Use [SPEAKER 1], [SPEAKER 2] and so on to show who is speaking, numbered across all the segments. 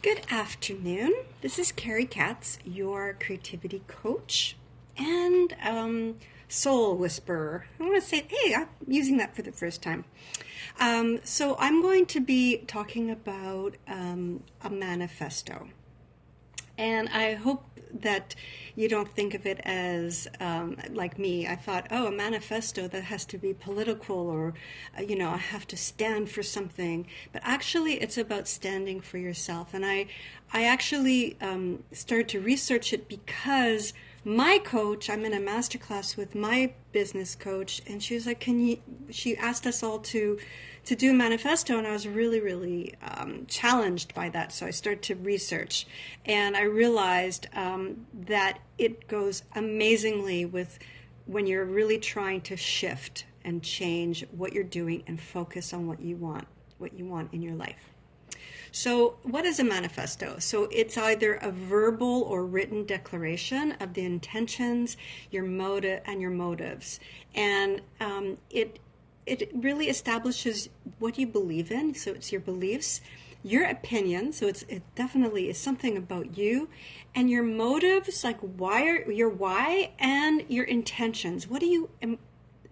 [SPEAKER 1] Good afternoon. This is Carrie Katz, your creativity coach and soul whisperer. I want to say, hey, I'm using that for the first time. So I'm going to be talking about a manifesto. And I hope that you don't think of it as like me. I thought, oh, a manifesto that has to be political or, I have to stand for something. But actually, it's about standing for yourself. And I actually started to research it because my coach, I'm in a masterclass with my business coach, and she was like, she asked us all to do a manifesto, and I was really challenged by that. So I started to research, and I realized that it goes amazingly with when you're really trying to shift and change what you're doing and focus on what you want in your life. So what is a manifesto? So it's either a verbal or written declaration of the intentions, your motives. And it really establishes what you believe in. So it's your beliefs, your opinion. So it definitely is something about you, and your motives, like your why, and your intentions. What do you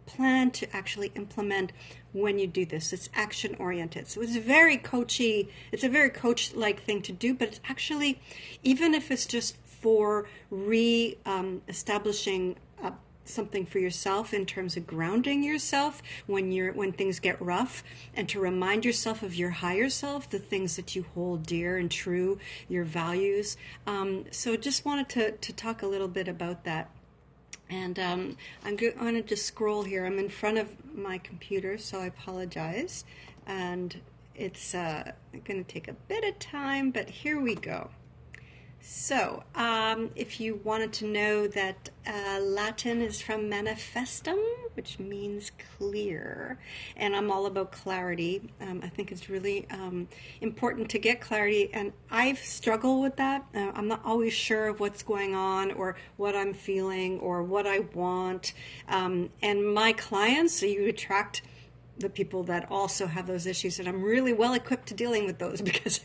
[SPEAKER 1] plan to actually implement when you do this? It's action oriented. So it's very coachy. It's a very coach-like thing to do, but it's actually, even if it's just for establishing something for yourself in terms of grounding yourself when things get rough, and to remind yourself of your higher self, the things that you hold dear and true, your values. So just wanted to talk a little bit about that. And I'm going to just scroll here. I'm in front of my computer, so I apologize. And it's going to take a bit of time, but here we go. So if you wanted to know that Latin is from manifestum, which means clear, and I'm all about clarity. I think it's really important to get clarity, and I've struggled with that. I'm not always sure of what's going on or what I'm feeling or what I want. And my clients, so you attract the people that also have those issues, and I'm really well equipped to dealing with those because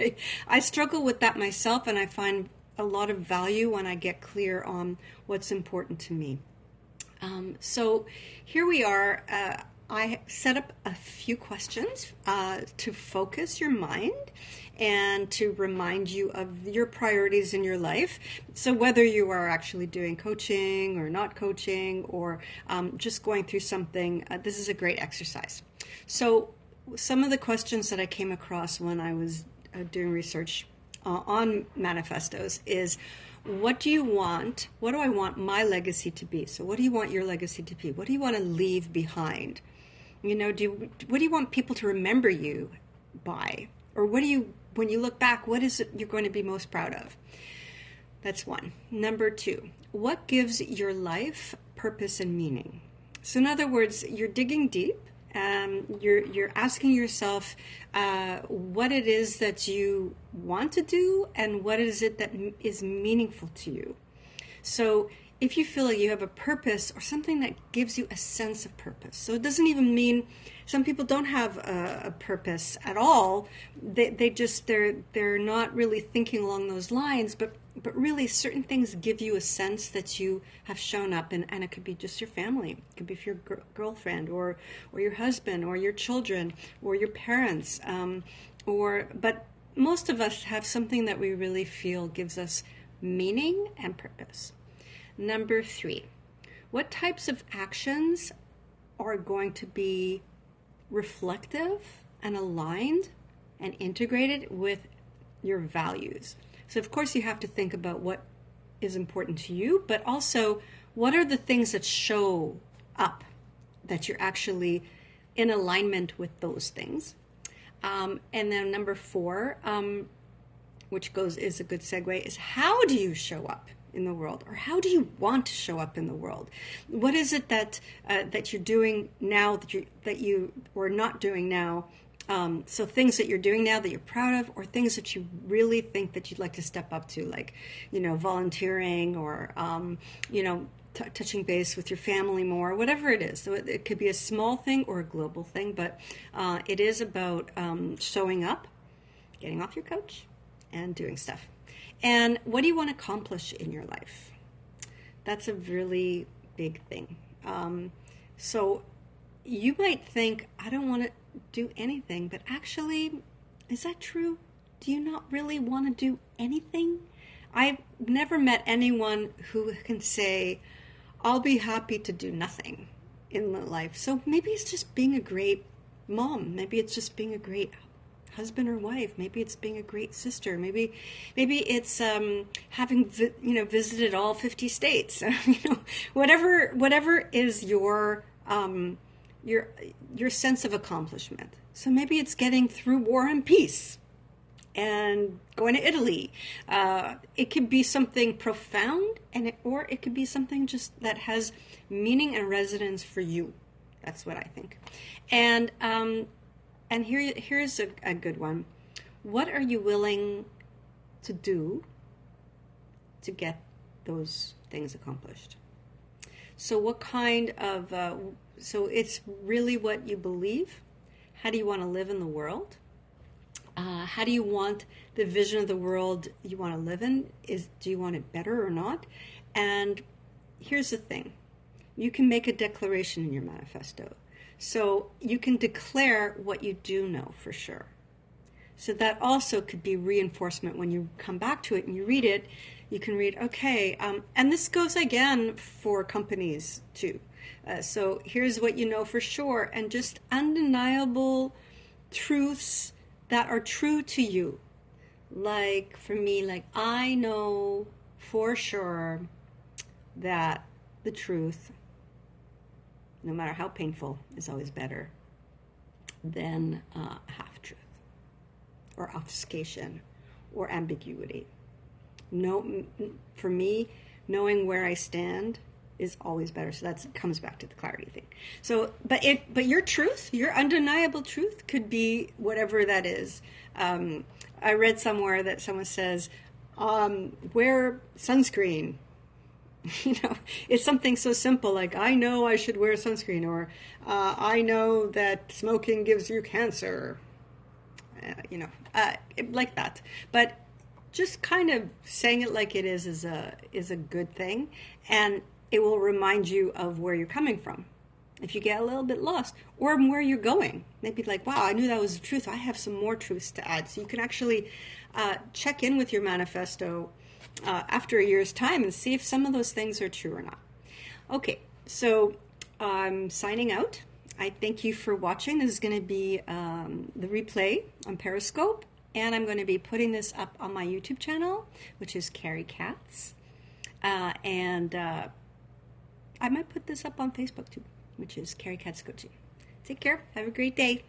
[SPEAKER 1] I struggle with that myself, and I find a lot of value when I get clear on what's important to me. So here we are. I set up a few questions to focus your mind and to remind you of your priorities in your life. So whether you are actually doing coaching or not coaching, or just going through something, this is a great exercise. So some of the questions that I came across when I was doing research on manifestos is, what do you want? What do I want my legacy to be? So what do you want your legacy to be? What do you want to leave behind? What do you want people to remember you by? Or when you look back, what is it you're going to be most proud of? That's one. Number two, what gives your life purpose and meaning? So in other words, you're digging deep. You're asking yourself what it is that you want to do and what is it that is meaningful to you. So if you feel like you have a purpose or something that gives you a sense of purpose. So it doesn't even mean, some people don't have a purpose at all. They're not really thinking along those lines, but really certain things give you a sense that you have shown up, and it could be just your family. It could be your girlfriend or your husband or your children or your parents. But most of us have something that we really feel gives us meaning and purpose. Number three, what types of actions are going to be reflective and aligned and integrated with your values? So of course you have to think about what is important to you, but also what are the things that show up that you're actually in alignment with those things. And then number four, which is a good segue, is how do you show up in the world, or how do you want to show up in the world? What is it that you're doing now that you or not doing now? So things that you're doing now that you're proud of, or things that you really think that you'd like to step up to, like volunteering or touching base with your family more, whatever it is. So it could be a small thing or a global thing, but it is about showing up, getting off your couch, and doing stuff. And what do you want to accomplish in your life? That's a really big thing. So you might think, I don't want to do anything, but actually, is that true? Do you not really want to do anything? I've never met anyone who can say, I'll be happy to do nothing in my life. So maybe it's just being a great mom. Maybe it's just being a great husband or wife. Maybe it's being a great sister. Maybe it's having visited all 50 states. Whatever is your sense of accomplishment. So maybe it's getting through War and Peace and going to Italy. It could be something profound, or it could be something just that has meaning and resonance for you. That's what I think. And here's a good one. What are you willing to do to get those things accomplished? So what kind of, so it's really what you believe. How do you want to live in the world? How do you want the vision of the world you want to live in? Do you want it better or not? And here's the thing. You can make a declaration in your manifesto. So you can declare what you do know for sure. So that also could be reinforcement when you come back to it and you read it. You can read, okay, and this goes again for companies too. So here's what you know for sure, and just undeniable truths that are true to you. Like for me, like I know for sure that the truth, no matter how painful, is always better than half-truth or obfuscation or ambiguity. No, for me, knowing where I stand is always better. So that comes back to the clarity thing. So, but your truth, your undeniable truth, could be whatever that is. I read somewhere that someone says, wear sunscreen. It's something so simple like, I know I should wear sunscreen, or I know that smoking gives you cancer, like that. But just kind of saying it like it is a good thing, and it will remind you of where you're coming from. If you get a little bit lost, or where you're going, maybe like, wow, I knew that was the truth. I have some more truths to add. So you can actually check in with your manifesto after a year's time and see if some of those things are true or not. Okay, so I'm signing out. I thank you for watching. This is going to be the replay on Periscope, and I'm going to be putting this up on my YouTube channel, which is Carrie Katz, and I might put this up on Facebook too, which is Carrie Katz Coaching. Take care. Have a great day.